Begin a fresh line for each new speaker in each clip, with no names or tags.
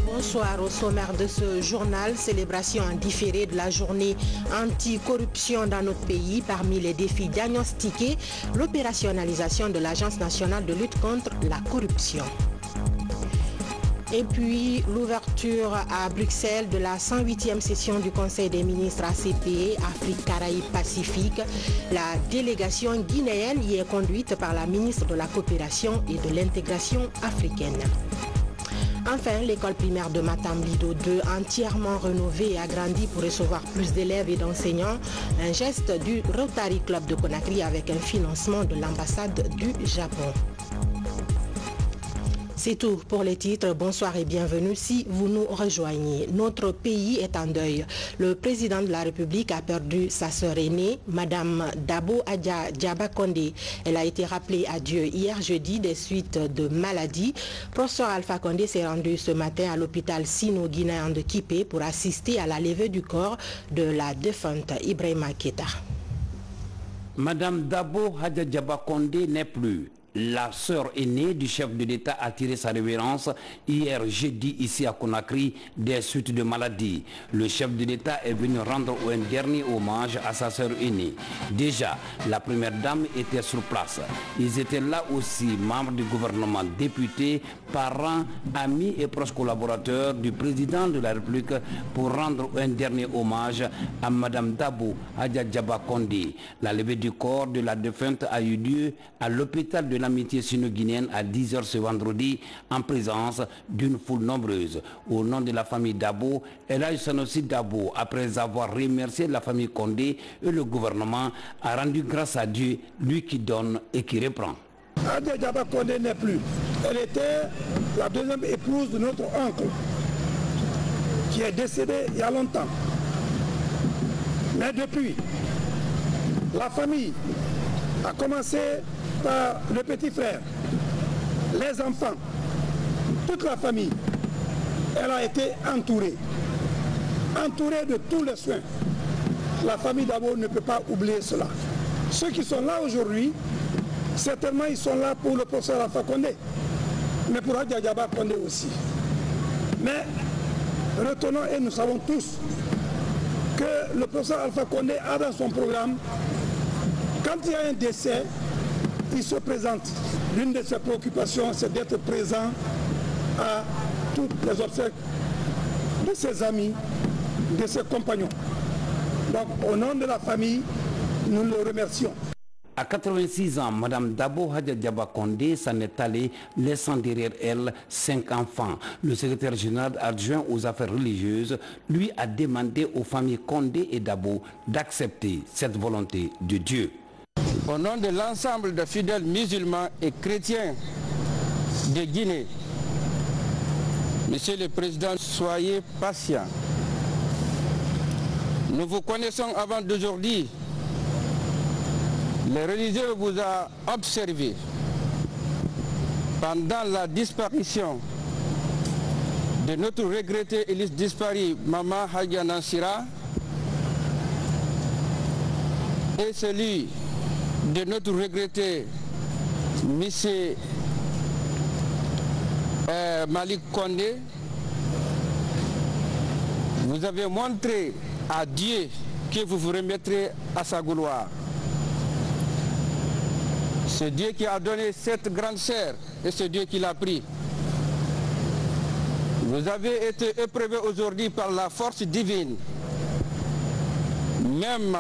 Bonsoir. Au sommaire de ce journal, célébration en différé de la journée anti-corruption dans notre pays. Parmi les défis diagnostiqués, l'opérationnalisation de l'Agence nationale de lutte contre la corruption. Et puis l'ouverture à Bruxelles de la 108e session du Conseil des ministres ACP, Afrique, Caraïbes, Pacifique. La délégation guinéenne y est conduite par la ministre de la Coopération et de l'Intégration africaine. Enfin, l'école primaire de Matamblido 2, entièrement rénovée et agrandie pour recevoir plus d'élèves et d'enseignants. Un geste du Rotary Club de Conakry avec un financement de l'ambassade du Japon. C'est tout pour les titres. Bonsoir et bienvenue si vous nous rejoignez. Notre pays est en deuil. Le président de la République a perdu sa sœur aînée, Madame Dabo Adja Diaba-Condé. Elle a été rappelée à Dieu hier jeudi des suites de maladie. Professeur Alpha Condé s'est rendu ce matin à l'hôpital sino-guinéen de Kipé pour assister à la levée du corps de la défunte Ibrahima Keita.
Madame Dabo Adja Diaba-Condé n'est plus. La sœur aînée du chef de l'État a tiré sa révérence hier jeudi ici à Conakry des suites de maladie. Le chef de l'État est venu rendre un dernier hommage à sa sœur aînée. Déjà, la première dame était sur place. Ils étaient là aussi, membres du gouvernement, députés, parents, amis et proches collaborateurs du président de la République pour rendre un dernier hommage à Madame Dabo Adja Diaba-Condé. La levée du corps de la défunte a eu lieu à l'hôpital de l'amitié sino-guinéenne à 10h ce vendredi en présence d'une foule nombreuse. Au nom de la famille Dabo, Elhadji Sanusi Dabo, après avoir remercié la famille Condé et le gouvernement, a rendu grâce à Dieu, lui qui donne et qui reprend.
Adja Diaba-Condé n'est plus. Elle était la deuxième épouse de notre oncle qui est décédé il y a longtemps. Mais depuis, la famille a commencé par le petit frère, les enfants, toute la famille. Elle a été entourée de tous les soins. La famille Dabo ne peut pas oublier cela. Ceux qui sont là aujourd'hui, certainement ils sont là pour le professeur Alpha Condé, mais pour Adja Diaba-Condé aussi. Mais retenons et nous savons tous que le professeur Alpha Condé a dans son programme, quand il y a un décès, il se présente. L'une de ses préoccupations, c'est d'être présent à toutes les obsèques de ses amis, de ses compagnons. Donc, au nom de la famille, nous le remercions.
À 86 ans, Madame Dabo Adja Diaba-Condé s'en est allée, laissant derrière elle 5 enfants. Le secrétaire général adjoint aux affaires religieuses lui a demandé aux familles Condé et Dabo d'accepter cette volonté de Dieu.
Au nom de l'ensemble des fidèles musulmans et chrétiens de Guinée, Monsieur le Président, soyez patient. Nous vous connaissons avant d'aujourd'hui. Les religieux vous ont observé pendant la disparition de notre regretté Élise disparu, Maman Hadja Nansira, et celui de notre regretté M. Malik Condé. Vous avez montré à Dieu que vous vous remettrez à sa gloire. C'est Dieu qui a donné cette grande sœur et c'est Dieu qui l'a pris. Vous avez été épreuvé aujourd'hui par la force divine. Même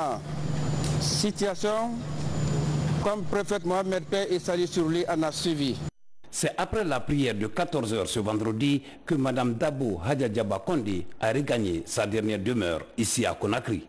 situation comme prophète Mohamed, paix et salut sur lui, en a suivi.
C'est après la prière de 14h ce vendredi que Madame Dabo Adja Diaba-Condé a regagné sa dernière demeure ici à Conakry.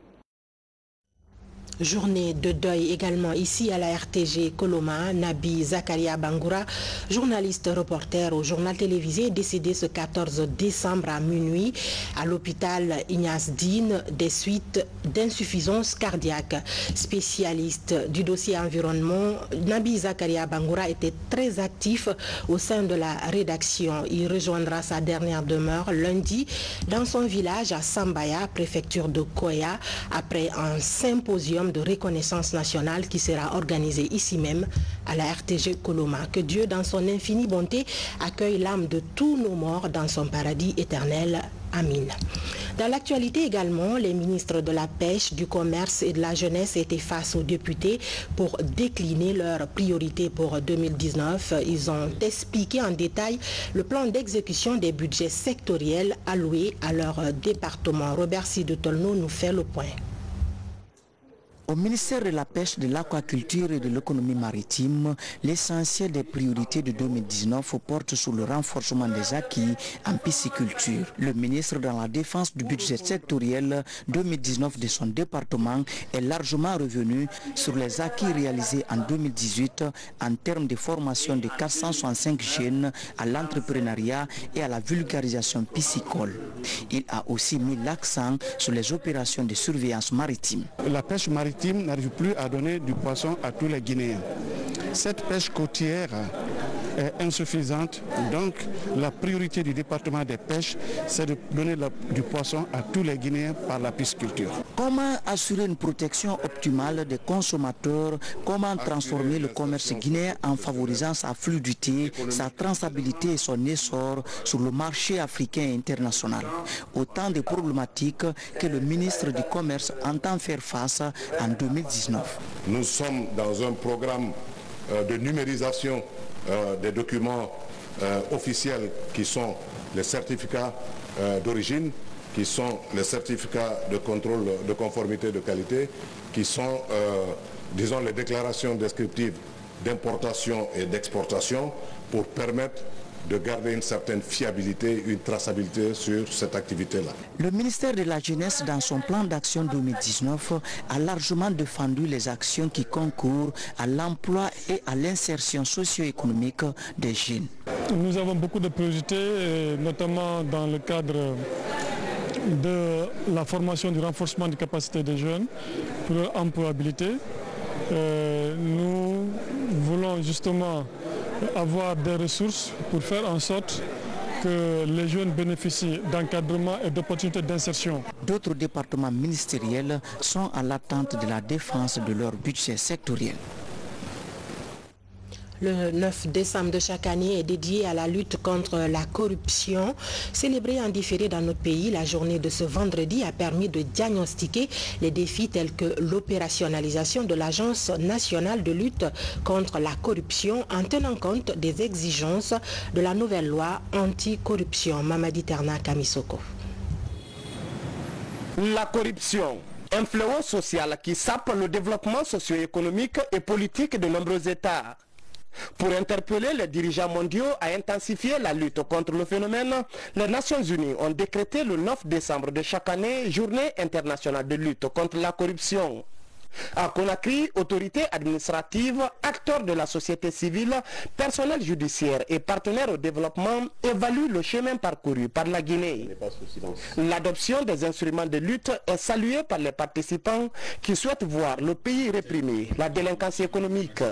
Journée de deuil également ici à la RTG Koloma. Nabi Zakaria Bangoura, journaliste reporter au journal télévisé, décédé ce 14 décembre à minuit à l'hôpital Ignace Dine des suites d'insuffisance cardiaque. Spécialiste du dossier environnement, Nabi Zakaria Bangoura était très actif au sein de la rédaction. Il rejoindra sa dernière demeure lundi dans son village à Sambaya, préfecture de Koya, après un symposium cérémonie de reconnaissance nationale qui sera organisée ici même à la RTG Coloma. Que Dieu, dans son infinie bonté, accueille l'âme de tous nos morts dans son paradis éternel. Amin. Dans l'actualité également, les ministres de la Pêche, du Commerce et de la Jeunesse étaient face aux députés pour décliner leurs priorités pour 2019. Ils ont expliqué en détail le plan d'exécution des budgets sectoriels alloués à leur département. Robert Sidotolno nous fait le point.
Au ministère de la Pêche, de l'Aquaculture et de l'Économie maritime, l'essentiel des priorités de 2019 porte sur le renforcement des acquis en pisciculture. Le ministre dans la défense du budget sectoriel 2019 de son département est largement revenu sur les acquis réalisés en 2018 en termes de formation de 465 jeunes à l'entrepreneuriat et à la vulgarisation piscicole. Il a aussi mis l'accent sur les opérations de surveillance maritime.
La pêche maritime n'arrive plus à donner du poisson à tous les Guinéens. Cette pêche côtière est insuffisante, donc la priorité du département des pêches, c'est de donner du poisson à tous les Guinéens par la pisciculture.
Comment assurer une protection optimale des consommateurs? Comment transformer le commerce guinéen en favorisant sa fluidité, sa traçabilité et son essor sur le marché africain et international? Autant de problématiques que le ministre du Commerce entend faire face en 2019.
Nous sommes dans un programme de numérisation des documents officiels qui sont les certificats d'origine, qui sont les certificats de contrôle de conformité de qualité, qui sont, disons, les déclarations descriptives d'importation et d'exportation pour permettre de garder une certaine fiabilité, une traçabilité sur cette activité-là.
Le ministère de la Jeunesse, dans son plan d'action 2019, a largement défendu les actions qui concourent à l'emploi et à l'insertion socio-économique des jeunes.
Nous avons beaucoup de priorités, notamment dans le cadre de la formation du renforcement des capacités des jeunes pour leur employabilité. Nous voulons justement avoir des ressources pour faire en sorte que les jeunes bénéficient d'encadrement et d'opportunités d'insertion.
D'autres départements ministériels sont à l'attente de la défense de leur budget sectoriel.
Le 9 décembre de chaque année est dédié à la lutte contre la corruption. Célébrée en différé dans notre pays, la journée de ce vendredi a permis de diagnostiquer les défis tels que l'opérationnalisation de l'Agence nationale de lutte contre la corruption en tenant compte des exigences de la nouvelle loi anti-corruption. Mamadi Terna Kamisoko.
La corruption, un fléau social qui sape le développement socio-économique et politique de nombreux États. Pour interpeller les dirigeants mondiaux à intensifier la lutte contre le phénomène, les Nations Unies ont décrété le 9 décembre de chaque année Journée internationale de lutte contre la corruption. À Conakry, autorités administratives, acteurs de la société civile, personnel judiciaire et partenaires au développement évaluent le chemin parcouru par la Guinée. L'adoption des instruments de lutte est saluée par les participants qui souhaitent voir le pays réprimer la délinquance économique.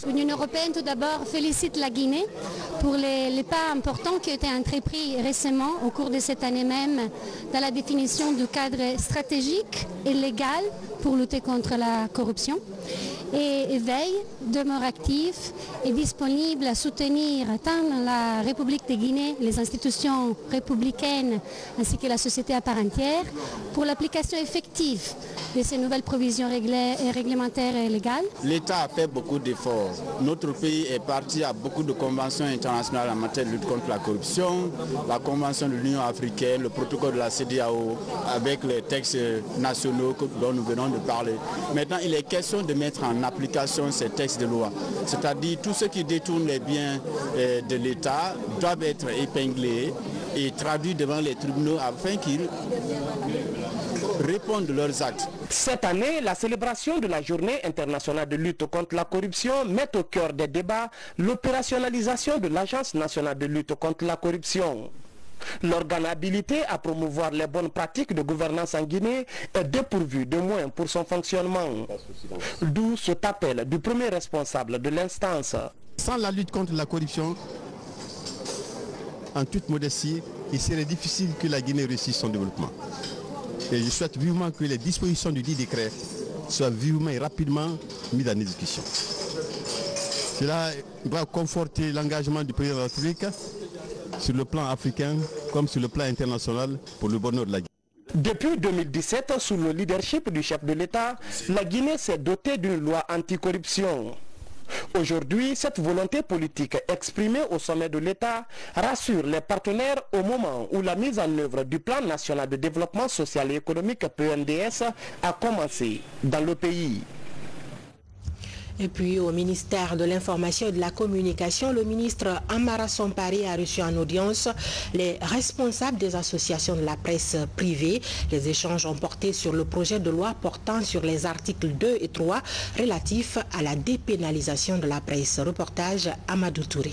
L'Union européenne tout d'abord félicite la Guinée pour les pas importants qui ont été entrepris récemment au cours de cette année même dans la définition du cadre stratégique et légal pour lutter contre la corruption et veille, demeure active et disponible à soutenir tant la République de Guinée, les institutions républicaines ainsi que la société à part entière pour l'application effective de ces nouvelles provisions réglementaires et légales.
L'État a fait beaucoup d'efforts. Notre pays est parti à beaucoup de conventions internationales en matière de lutte contre la corruption, la Convention de l'Union africaine, le protocole de la CEDEAO avec les textes nationaux dont nous venons de parler. Maintenant, il est question de mettre en application ces textes de loi. C'est-à-dire tous ceux qui détournent les biens de l'État doivent être épinglés et traduits devant les tribunaux afin qu'ils répondent de leurs actes.
Cette année, la célébration de la Journée internationale de lutte contre la corruption met au cœur des débats l'opérationnalisation de l'Agence nationale de lutte contre la corruption. L'organabilité à promouvoir les bonnes pratiques de gouvernance en Guinée est dépourvue de moyens pour son fonctionnement. D'où cet appel du premier responsable de l'instance.
Sans la lutte contre la corruption, en toute modestie, il serait difficile que la Guinée réussisse son développement. Et je souhaite vivement que les dispositions du dit décret soit vivement et rapidement mis en exécution. Cela va conforter l'engagement du président de la République sur le plan africain comme sur le plan international pour le bonheur de la Guinée.
Depuis 2017, sous le leadership du chef de l'État, la Guinée s'est dotée d'une loi anticorruption. Aujourd'hui, cette volonté politique exprimée au sommet de l'État rassure les partenaires au moment où la mise en œuvre du plan national de développement social et économique PNDS a commencé dans le pays.
Et puis au ministère de l'Information et de la Communication, le ministre Amara Sompari a reçu en audience les responsables des associations de la presse privée. Les échanges ont porté sur le projet de loi portant sur les articles 2 et 3 relatifs à la dépénalisation de la presse. Reportage Amadou Touré.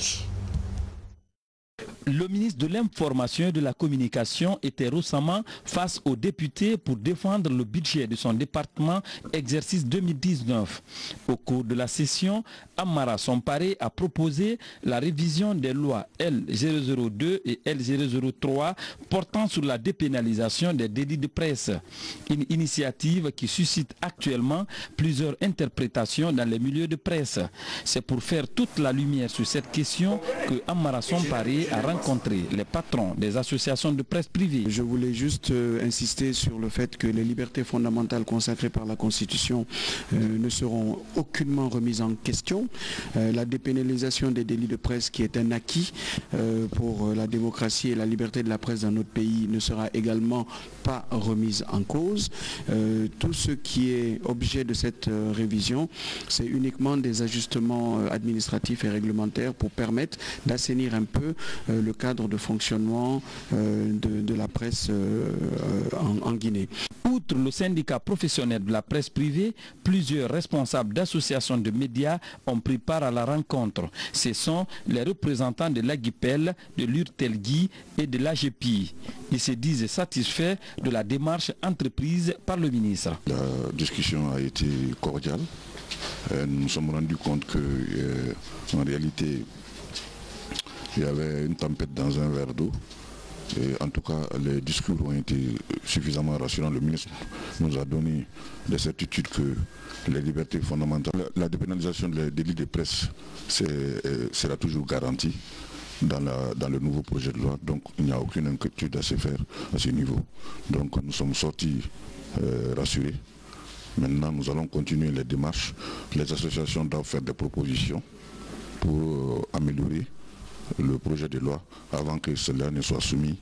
Le ministre de l'Information et de la Communication était récemment face aux députés pour défendre le budget de son département exercice 2019. Au cours de la session, Amara Sompari a proposé la révision des lois L002 et L003 portant sur la dépénalisation des délits de presse. Une initiative qui suscite actuellement plusieurs interprétations dans les milieux de presse. C'est pour faire toute la lumière sur cette question que Amara Sompari a rencontré les patrons des associations de presse privée.
Je voulais juste insister sur le fait que les libertés fondamentales consacrées par la Constitution ne seront aucunement remises en question. La dépénalisation des délits de presse, qui est un acquis pour la démocratie et la liberté de la presse dans notre pays, ne sera également pas remise en cause. Tout ce qui est objet de cette révision, c'est uniquement des ajustements administratifs et réglementaires pour permettre d'assainir un peu le cadre de fonctionnement de la presse en Guinée.
Outre le syndicat professionnel de la presse privée, plusieurs responsables d'associations de médias ont pris part à la rencontre. Ce sont les représentants de l'Aguipel, de l'Urtelgui et de l'AGPI. Ils se disent satisfaits de la démarche entreprise par le ministre.
La discussion a été cordiale. Nous nous sommes rendus compte que, en réalité, il y avait une tempête dans un verre d'eau. Et en tout cas, les discours ont été suffisamment rassurants. Le ministre nous a donné des certitudes que les libertés fondamentales, la dépénalisation des délits de presse sera toujours garantie dans le nouveau projet de loi. Donc il n'y a aucune inquiétude à se faire à ce niveau. Donc nous sommes sortis rassurés. Maintenant, nous allons continuer les démarches. Les associations doivent faire des propositions pour améliorer le projet de loi avant que cela ne soit soumis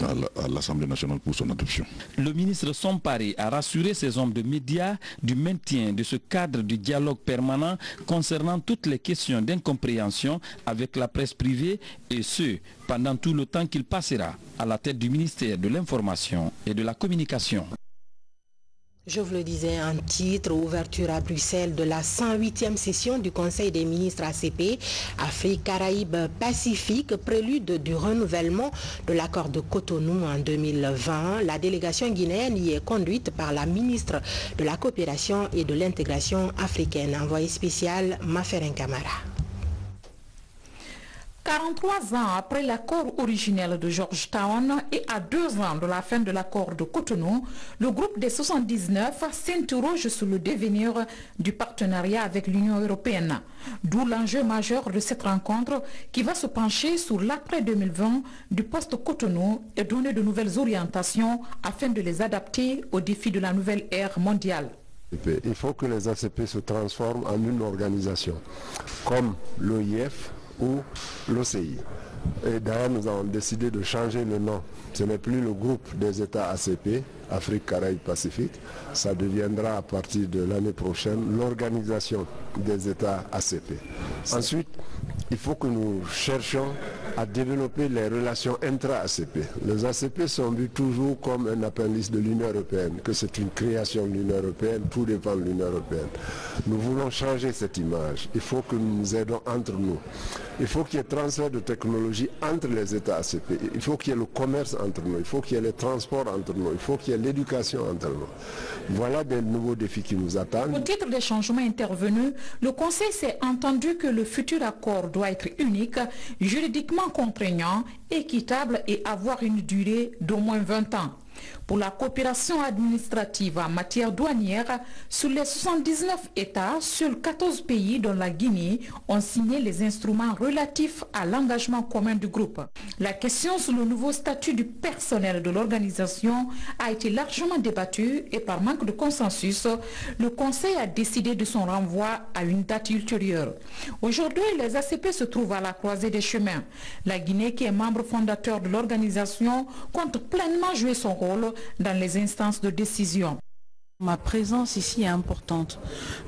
à l'Assemblée nationale pour son adoption.
Le ministre Sompari a rassuré ses hommes de médias du maintien de ce cadre de dialogue permanent concernant toutes les questions d'incompréhension avec la presse privée, et ce, pendant tout le temps qu'il passera à la tête du ministère de l'Information et de la Communication.
Je vous le disais en titre, ouverture à Bruxelles de la 108e session du Conseil des ministres ACP, Afrique, Caraïbes, Pacifique, prélude du renouvellement de l'accord de Cotonou en 2020. La délégation guinéenne y est conduite par la ministre de la Coopération et de l'Intégration africaine, envoyé spécial Maferen Camara.
43 ans après l'accord originel de Georgetown et à 2 ans de la fin de l'accord de Cotonou, le groupe des 79 s'interroge sur le devenir du partenariat avec l'Union européenne. D'où l'enjeu majeur de cette rencontre qui va se pencher sur l'après 2020 du post-Cotonou et donner de nouvelles orientations afin de les adapter aux défis de la nouvelle ère mondiale.
Il faut que les ACP se transforment en une organisation comme l'OIF ou l'OCI. Et d'ailleurs, nous avons décidé de changer le nom. Ce n'est plus le groupe des États ACP, Afrique, Caraïbes, Pacifique. Ça deviendra à partir de l'année prochaine l'organisation des États ACP. Ensuite, il faut que nous cherchions à développer les relations intra-ACP. Les ACP sont vus toujours comme un appendice de l'Union européenne, que c'est une création de l'Union européenne, tout dépend de l'Union européenne. Nous voulons changer cette image. Il faut que nous nous aidons entre nous. Il faut qu'il y ait transfert de technologie entre les États ACP. Il faut qu'il y ait le commerce entre nous. Il faut qu'il y ait les transports entre nous. Il faut qu'il y ait l'éducation entre nous. Voilà des nouveaux défis qui nous attendent.
Au titre des changements intervenus, le Conseil s'est entendu que le futur accord doit être unique, juridiquement contraignant, équitable et avoir une durée d'au moins 20 ans. Pour la coopération administrative en matière douanière, sur les 79 États, seuls 14 pays dont la Guinée ont signé les instruments relatifs à l'engagement commun du groupe. La question sur le nouveau statut du personnel de l'organisation a été largement débattue et par manque de consensus, le Conseil a décidé de son renvoi à une date ultérieure. Aujourd'hui, les ACP se trouvent à la croisée des chemins. La Guinée, qui est membre fondateur de l'organisation, compte pleinement jouer son rôle dans les instances de décision.
Ma présence ici est importante.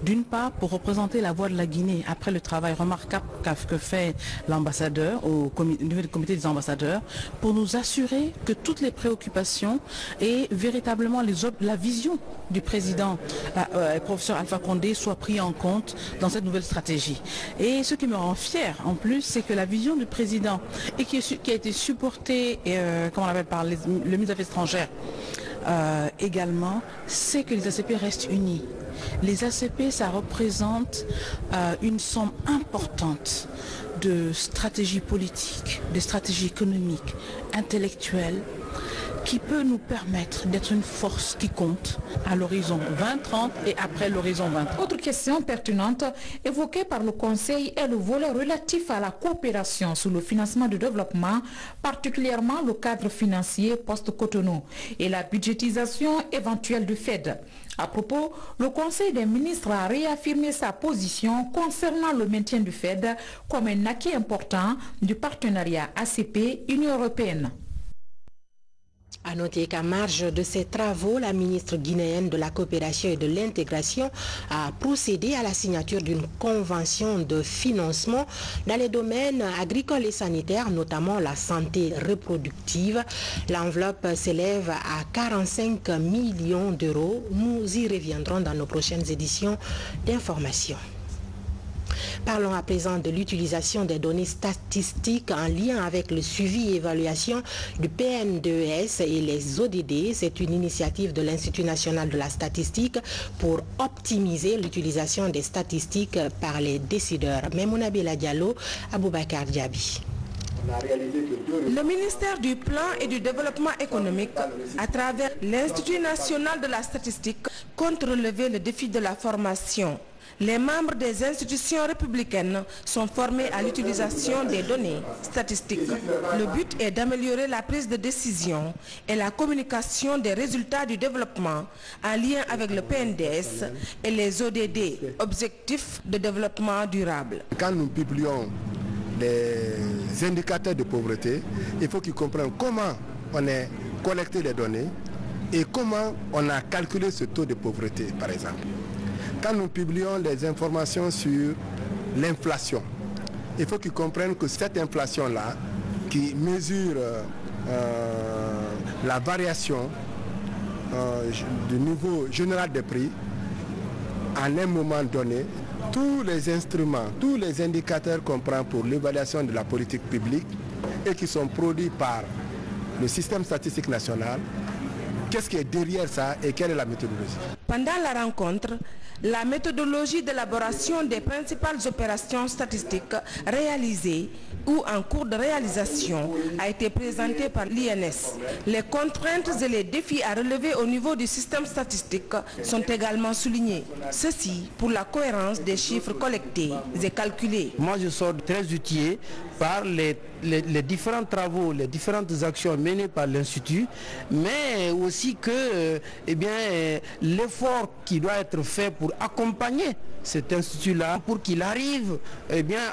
D'une part, pour représenter la voix de la Guinée après le travail remarquable que fait l'ambassadeur au niveau du comité des ambassadeurs, pour nous assurer que toutes les préoccupations et véritablement la vision du président, professeur Alpha Condé, soient prises en compte dans cette nouvelle stratégie. Et ce qui me rend fier en plus, c'est que la vision du président et qui a été supportée, comment on l'appelle, par le ministre des Affaires étrangères, également, c'est que les ACP restent unis. Les ACP, ça représente une somme importante de stratégie politique, de stratégie économique, intellectuelle, qui peut nous permettre d'être une force qui compte à l'horizon 2030 et après l'horizon 2030.
Autre question pertinente évoquée par le Conseil est le volet relatif à la coopération sur le financement du développement, particulièrement le cadre financier post-Cotonou et la budgétisation éventuelle du FED. À propos, le Conseil des ministres a réaffirmé sa position concernant le maintien du FED comme un acquis important du partenariat ACP-Union européenne.
À noter qu'à marge de ces travaux, la ministre guinéenne de la coopération et de l'intégration a procédé à la signature d'une convention de financement dans les domaines agricoles et sanitaires, notamment la santé reproductive. L'enveloppe s'élève à 45 millions d'euros. Nous y reviendrons dans nos prochaines éditions d'information. Parlons à présent de l'utilisation des données statistiques en lien avec le suivi et évaluation du PNDES et les ODD. C'est une initiative de l'Institut national de la statistique pour optimiser l'utilisation des statistiques par les décideurs. Memouna Bella Diallo, Aboubakar Diaby.
Le ministère du Plan et du Développement économique, à travers l'Institut national de la statistique, compte relever le défi de la formation. Les membres des institutions républicaines sont formés à l'utilisation des données statistiques. Le but est d'améliorer la prise de décision et la communication des résultats du développement en lien avec le PNDS et les ODD, Objectifs de développement durable.
Quand nous publions les indicateurs de pauvreté, il faut qu'ils comprennent comment on a collecté les données et comment on a calculé ce taux de pauvreté, par exemple. Quand nous publions les informations sur l'inflation, il faut qu'ils comprennent que cette inflation-là, qui mesure la variation du niveau général des prix, en un moment donné, tous les instruments, tous les indicateurs qu'on prend pour l'évaluation de la politique publique et qui sont produits par le système statistique national, qu'est-ce qui est derrière ça et quelle est la méthodologie?
Pendant la rencontre, la méthodologie d'élaboration des principales opérations statistiques réalisées ou en cours de réalisation a été présentée par l'INS. Les contraintes et les défis à relever au niveau du système statistique sont également soulignés. Ceci pour la cohérence des chiffres collectés et calculés.
Moi, je sors très outillé par les différents travaux, les différentes actions menées par l'Institut, mais aussi que l'effort qui doit être fait pour accompagner cet institut-là, pour qu'il arrive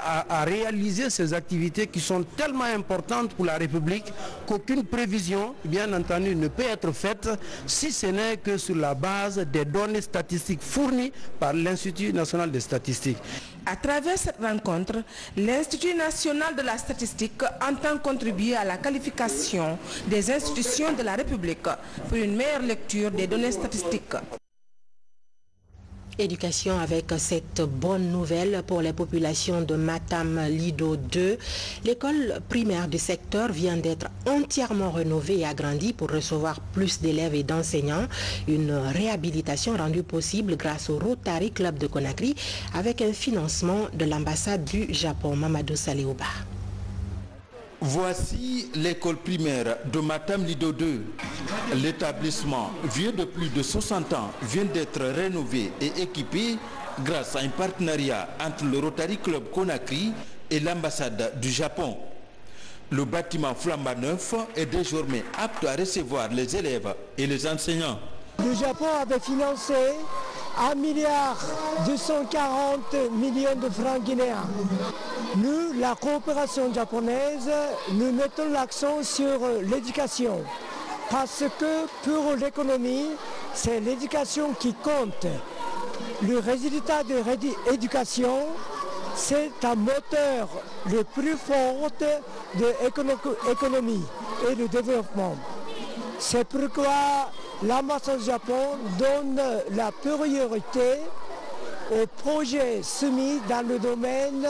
à réaliser ces activités qui sont tellement importantes pour la République qu'aucune prévision, bien entendu, ne peut être faite si ce n'est que sur la base des données statistiques fournies par l'Institut national des statistiques.
À travers cette rencontre, l'Institut national de la statistique entend contribuer à la qualification des institutions de la République pour une meilleure lecture des données statistiques.
Éducation avec cette bonne nouvelle pour les populations de Matam Lido 2. L'école primaire du secteur vient d'être entièrement rénovée et agrandie pour recevoir plus d'élèves et d'enseignants. Une réhabilitation rendue possible grâce au Rotary Club de Conakry avec un financement de l'ambassade du Japon. Mamadou Saléouba.
Voici l'école primaire de Matam Lido 2. L'établissement, vieux de plus de 60 ans, vient d'être rénové et équipé grâce à un partenariat entre le Rotary Club Conakry et l'ambassade du Japon. Le bâtiment flambant neuf est désormais apte à recevoir les élèves et les enseignants.
Le Japon avait financé 1,240 milliard de francs guinéens. Nous, la coopération japonaise, nous mettons l'accent sur l'éducation. Parce que pour l'économie, c'est l'éducation qui compte. Le résultat de l'éducation, c'est un moteur le plus fort de l'économie et du développement. C'est pourquoi l'ambassade du Japon donne la priorité aux projets soumis dans le domaine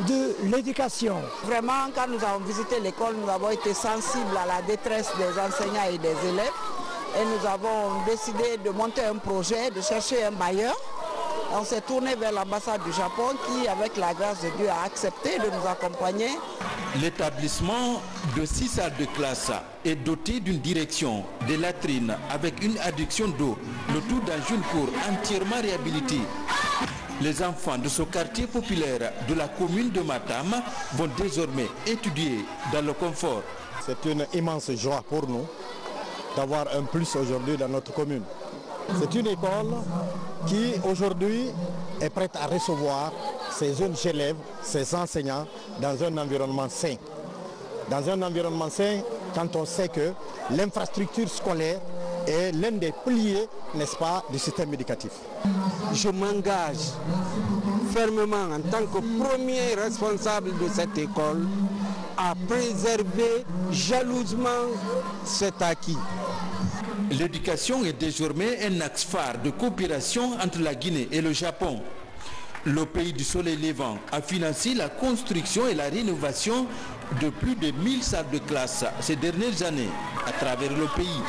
de l'éducation.
Vraiment, quand nous avons visité l'école, nous avons été sensibles à la détresse des enseignants et des élèves. Et nous avons décidé de monter un projet, de chercher un bailleur. On s'est tourné vers l'ambassade du Japon qui, avec la grâce de Dieu, a accepté de nous accompagner.
L'établissement de 6 salles de classe est doté d'une direction, des latrines avec une adduction d'eau, le tout dans une cour entièrement réhabilitée. Les enfants de ce quartier populaire de la commune de Matam vont désormais étudier dans le confort.
C'est une immense joie pour nous d'avoir un plus aujourd'hui dans notre commune. C'est une école qui aujourd'hui est prête à recevoir ses jeunes élèves, ses enseignants dans un environnement sain. Dans un environnement sain, quand on sait que l'infrastructure scolaire est l'un des piliers, n'est-ce pas, du système éducatif.
Je m'engage fermement en tant que premier responsable de cette école à préserver jalousement cet acquis.
L'éducation est désormais un axe phare de coopération entre la Guinée et le Japon. Le pays du soleil levant a financé la construction et la rénovation de plus de 1000 salles de classe ces dernières années à travers le pays.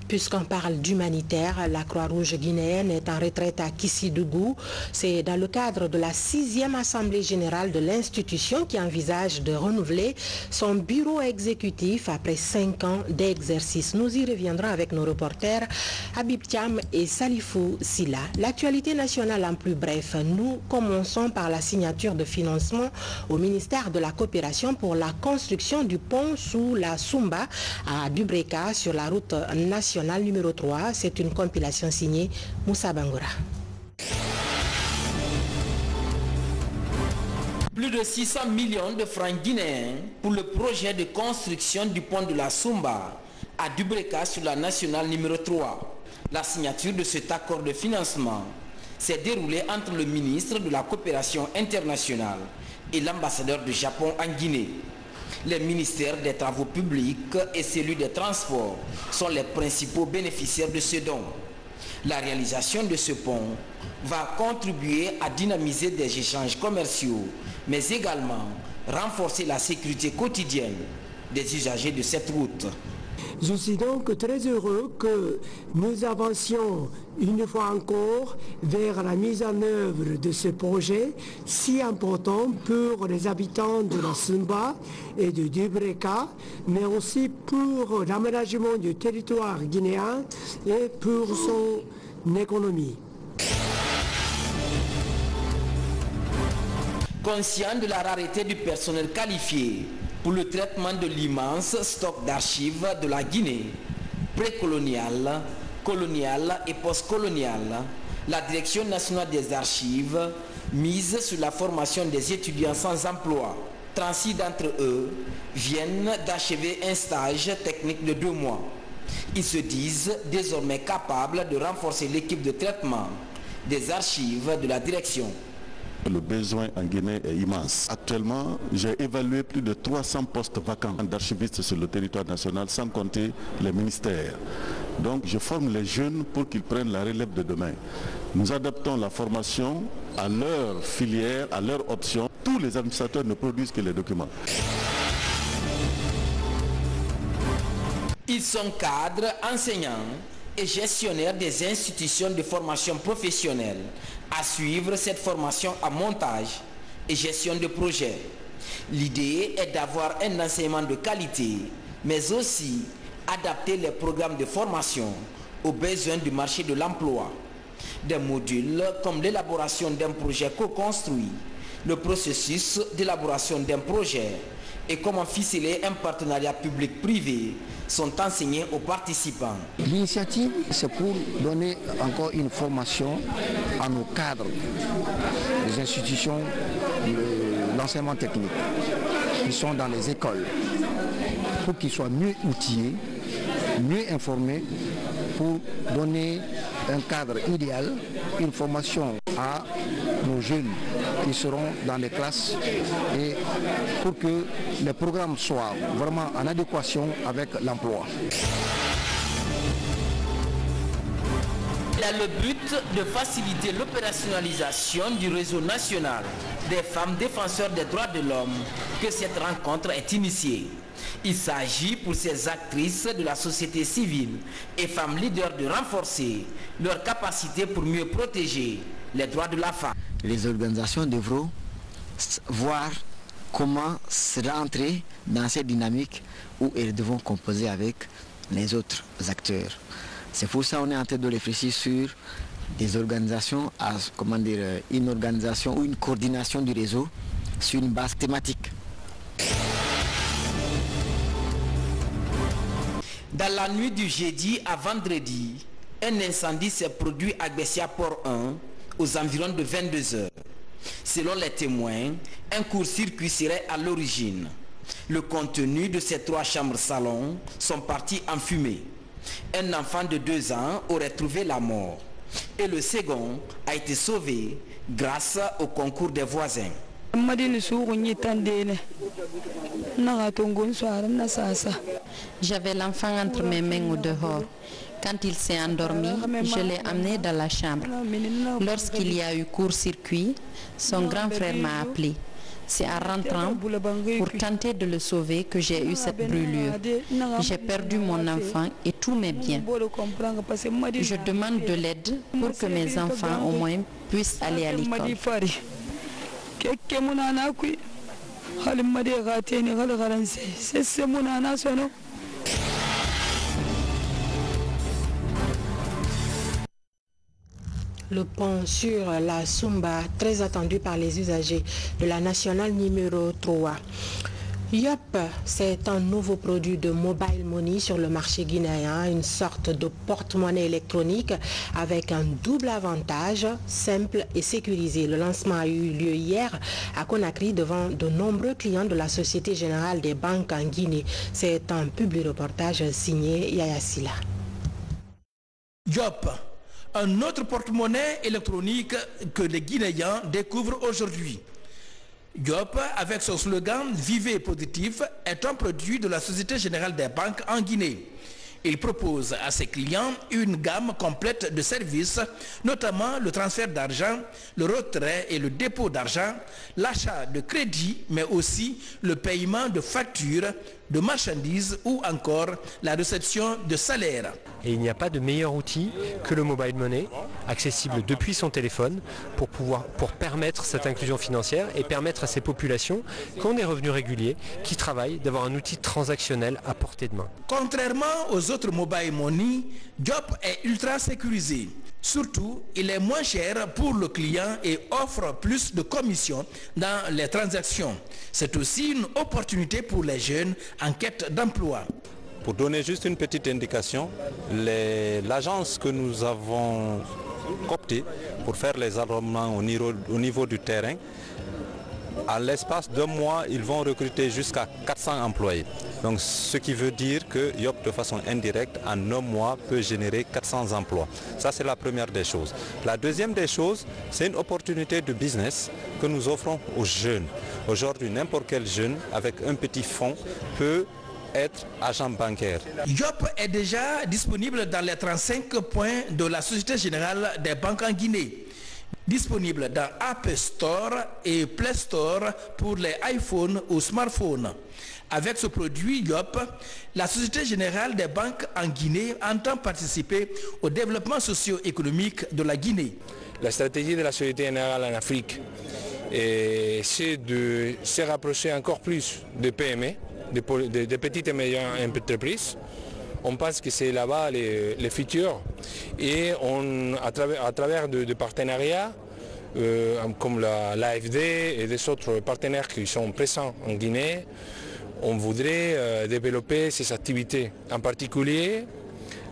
Puisqu'on parle d'humanitaire, la Croix-Rouge guinéenne est en retraite à Kissidougou. C'est dans le cadre de la 6e Assemblée générale de l'institution qui envisage de renouveler son bureau exécutif après 5 ans d'exercice. Nous y reviendrons avec nos reporters Habib Thiam et Salifou Silla. L'actualité nationale en plus bref. Nous commençons par la signature de financement au ministère de la Coopération pour la construction du pont sous la Sumba à Dubreka sur la route nationale numéro 3, c'est une compilation signée Moussa Bangoura.
Plus de 600 millions de francs guinéens pour le projet de construction du pont de la Sumba à Dubreka sur la nationale numéro 3. La signature de cet accord de financement s'est déroulée entre le ministre de la Coopération internationale et l'ambassadeur du Japon en Guinée. Les ministères des Travaux publics et celui des Transports sont les principaux bénéficiaires de ce don. La réalisation de ce pont va contribuer à dynamiser des échanges commerciaux, mais également renforcer la sécurité quotidienne des usagers de cette route.
Je suis donc très heureux que nous avancions une fois encore vers la mise en œuvre de ce projet si important pour les habitants de la Sumba et de Dubreka, mais aussi pour l'aménagement du territoire guinéen et pour son économie.
Conscient de la rareté du personnel qualifié pour le traitement de l'immense stock d'archives de la Guinée, précoloniale, coloniale et postcoloniale, la Direction nationale des archives mise sur la formation des étudiants sans emploi. 36 d'entre eux viennent d'achever un stage technique de 2 mois. Ils se disent désormais capables de renforcer l'équipe de traitement des archives de la direction.
Le besoin en Guinée est immense. Actuellement, j'ai évalué plus de 300 postes vacants d'archivistes sur le territoire national, sans compter les ministères. Donc, je forme les jeunes pour qu'ils prennent la relève de demain. Nous adaptons la formation à leur filière, à leur option. Tous les administrateurs ne produisent que les documents.
Ils sont cadres, enseignants et gestionnaires des institutions de formation professionnelle à suivre cette formation à montage et gestion de projet. L'idée est d'avoir un enseignement de qualité, mais aussi adapter les programmes de formation aux besoins du marché de l'emploi. Des modules comme l'élaboration d'un projet co-construit, le processus d'élaboration d'un projet et comment ficeler un partenariat public-privé sont enseignés aux participants.
L'initiative, c'est pour donner encore une formation à nos cadres des institutions de l'enseignement technique qui sont dans les écoles pour qu'ils soient mieux outillés, mieux informés pour donner un cadre idéal, une formation à nos jeunes qui seront dans les classes et pour que les programmes soient vraiment en adéquation avec l'emploi.
Il a le but de faciliter l'opérationnalisation du réseau national des femmes défenseurs des droits de l'homme que cette rencontre est initiée. Il s'agit pour ces actrices de la société civile et femmes leaders de renforcer leur capacité pour mieux protéger les droits de la femme.
Les organisations devront voir comment se rentrer dans cette dynamique où elles devront composer avec les autres acteurs. C'est pour ça qu'on est en train de réfléchir sur des organisations, une organisation ou une coordination du réseau sur une base thématique.
Dans la nuit du jeudi à vendredi, un incendie s'est produit à Bessia Port 1 aux environs de 22 h. Selon les témoins, un court-circuit serait à l'origine. Le contenu de ces 3 chambres salons sont partis en fumée. Un enfant de 2 ans aurait trouvé la mort et le second a été sauvé grâce au concours des voisins.
J'avais l'enfant entre mes mains au dehors. Quand il s'est endormi, je l'ai amené dans la chambre. Lorsqu'il y a eu court-circuit, son grand frère m'a appelé. C'est en rentrant pour tenter de le sauver que j'ai eu cette brûlure. J'ai perdu mon enfant et tous mes biens. Je demande de l'aide pour que mes enfants au moins puissent aller à l'école.
Le pont sur la Sumba, très attendu par les usagers de la nationale numéro 3. Yop, c'est un nouveau produit de mobile money sur le marché guinéen, une sorte de porte-monnaie électronique avec un double avantage, simple et sécurisé. Le lancement a eu lieu hier à Conakry devant de nombreux clients de la Société Générale des Banques en Guinée. C'est un publi-reportage signé Yaya Silla.
Yop, un autre porte-monnaie électronique que les Guinéens découvrent aujourd'hui. Yop, avec son slogan « Vivez positif », est un produit de la Société Générale des Banques en Guinée. Il propose à ses clients une gamme complète de services, notamment le transfert d'argent, le retrait et le dépôt d'argent, l'achat de crédit, mais aussi le paiement de factures, de marchandises ou encore la réception de salaires.
Et il n'y a pas de meilleur outil que le mobile money, accessible depuis son téléphone, pour permettre cette inclusion financière et permettre à ces populations qui ont des revenus réguliers, qui travaillent, d'avoir un outil transactionnel à portée de main.
Contrairement aux autres mobile money, Yop est ultra sécurisé. Surtout, il est moins cher pour le client et offre plus de commissions dans les transactions. C'est aussi une opportunité pour les jeunes en quête d'emploi.
Pour donner juste une petite indication, l'agence que nous avons optée pour faire les enrôlements au niveau du terrain, à l'espace d'1 mois, ils vont recruter jusqu'à 400 employés. Donc, ce qui veut dire que Yop, de façon indirecte, en 1 mois, peut générer 400 emplois. Ça, c'est la première des choses. La deuxième des choses, c'est une opportunité de business que nous offrons aux jeunes. Aujourd'hui, n'importe quel jeune, avec un petit fonds, peut être agent bancaire.
Yop est déjà disponible dans les 35 points de la Société Générale des Banques en Guinée. Disponible dans App Store et Play Store pour les iPhones ou smartphones. Avec ce produit Yop, la Société Générale des Banques en Guinée entend participer au développement socio-économique de la Guinée.
La stratégie de la Société Générale en Afrique c'est de se rapprocher encore plus des PME, des petites et moyennes entreprises. On pense que c'est là-bas les futurs et à travers de partenariats comme l'AFD et des autres partenaires qui sont présents en Guinée, on voudrait développer ces activités, en particulier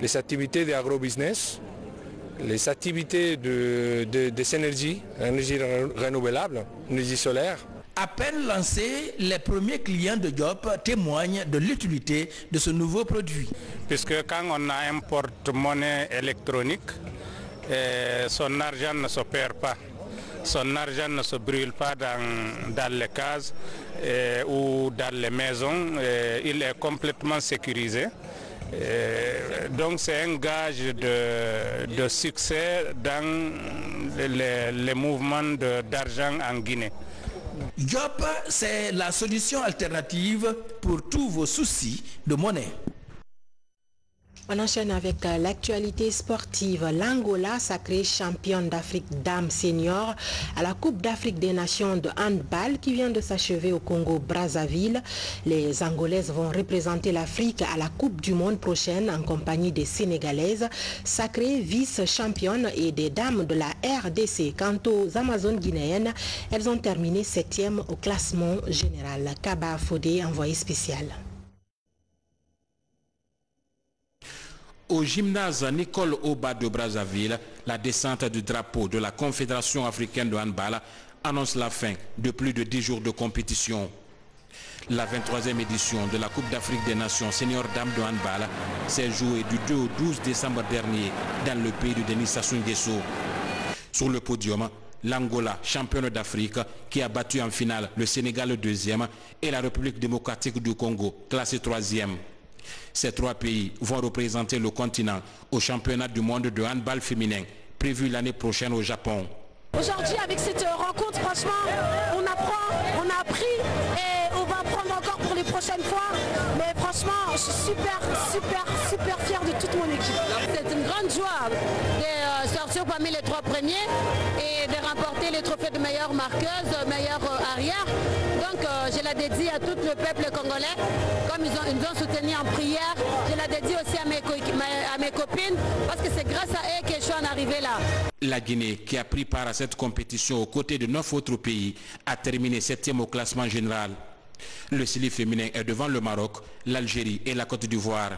les activités d'agrobusiness, les activités des énergies renouvelables, énergie solaire.
À peine lancé, les premiers clients de Diop témoignent de l'utilité de ce nouveau produit.
Puisque quand on a un porte-monnaie électronique, son argent ne se perd pas. Son argent ne se brûle pas dans les cases ou dans les maisons. Il est complètement sécurisé. Donc c'est un gage de succès dans les mouvements d'argent en Guinée.
Diop, c'est la solution alternative pour tous vos soucis de monnaie.
On enchaîne avec l'actualité sportive. L'Angola, sacrée championne d'Afrique dames senior à la Coupe d'Afrique des Nations de handball qui vient de s'achever au Congo-Brazzaville. Les Angolaises vont représenter l'Afrique à la Coupe du Monde prochaine en compagnie des Sénégalaises, sacrées vice-championnes et des dames de la RDC. Quant aux Amazones guinéennes, elles ont terminé 7e au classement général. Kaba Fodé, envoyé spécial.
Au gymnase Nicole Oba de Brazzaville, la descente du drapeau de la Confédération africaine de handball annonce la fin de plus de 10 jours de compétition. La 23e édition de la Coupe d'Afrique des Nations senior dames de handball s'est jouée du 2 au 12 décembre dernier dans le pays de Denis Sassou Nguesso. Sur le podium, l'Angola, championne d'Afrique, qui a battu en finale le Sénégal 2e et la République démocratique du Congo, classée 3e. Ces 3 pays vont représenter le continent au championnat du monde de handball féminin, prévu l'année prochaine au Japon.
Aujourd'hui, avec cette rencontre, franchement, on apprend, on a appris et on va apprendre encore pour les prochaines fois. Mais franchement, je suis super fière de toute mon équipe.
C'est une grande joie de sortir parmi les 3 premiers et de remporter le trophée de meilleure marqueuse, meilleure arrière. Donc je la dédie à tout le peuple congolais. Comme ils nous ont soutenus en prière, je la dédie aussi à mes copines parce que c'est grâce à eux que je suis en arrivée là.
La Guinée, qui a pris part à cette compétition aux côtés de 9 autres pays, a terminé 7e au classement général. Le Sili féminin est devant le Maroc, l'Algérie et la Côte d'Ivoire.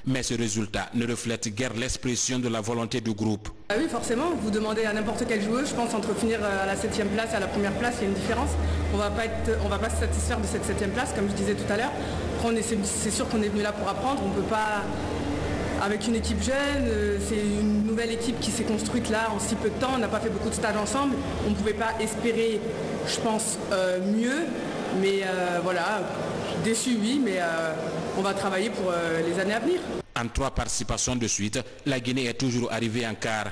Mais ce résultat ne reflète guère l'expression de la volonté du groupe.
Ah oui, forcément, vous demandez à n'importe quelle joueuse, je pense entre finir à la 7e place et à la première place, il y a une différence. On va pas se satisfaire de cette 7e place, comme je disais tout à l'heure. C'est sûr qu'on est venu là pour apprendre, on ne peut pas... Avec une équipe jeune, c'est une nouvelle équipe qui s'est construite là en si peu de temps, on n'a pas fait beaucoup de stages ensemble, on ne pouvait pas espérer, je pense, mieux, mais voilà, déçu oui, mais on va travailler pour les années à venir.
En 3 participations de suite, la Guinée est toujours arrivée en quart.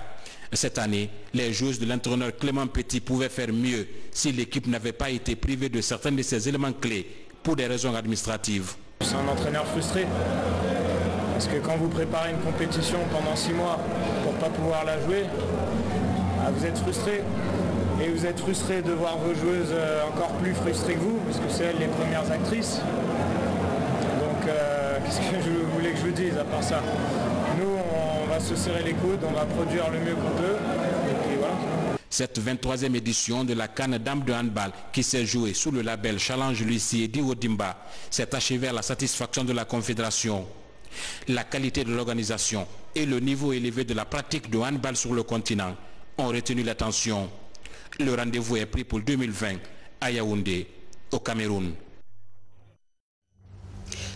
Cette année, les joueuses de l'entraîneur Clément Petit pouvaient faire mieux si l'équipe n'avait pas été privée de certains de ses éléments clés pour des raisons administratives.
C'est un entraîneur frustré. Parce que quand vous préparez une compétition pendant 6 mois pour ne pas pouvoir la jouer, vous êtes frustré. Et vous êtes frustré de voir vos joueuses encore plus frustrées que vous, parce que c'est elles les premières actrices. Donc qu'est-ce que je voulais que je vous dise à part ça? Nous, on va se serrer les coudes, on va produire le mieux qu'on peut. Et puis voilà.
Cette 23e édition de la CAN Dames de handball qui s'est jouée sous le label Challenge Lucie et Diwodimba s'est achevée à la satisfaction de la Confédération. La qualité de l'organisation et le niveau élevé de la pratique de handball sur le continent ont retenu l'attention. Le rendez-vous est pris pour 2020 à Yaoundé, au Cameroun.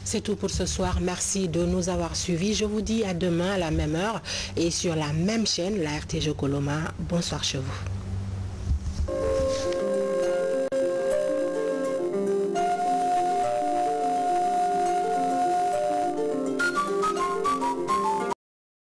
C'est tout pour ce soir. Merci de nous avoir suivis. Je vous dis à demain à la même heure et sur la même chaîne, la RTG Coloma. Bonsoir chez vous.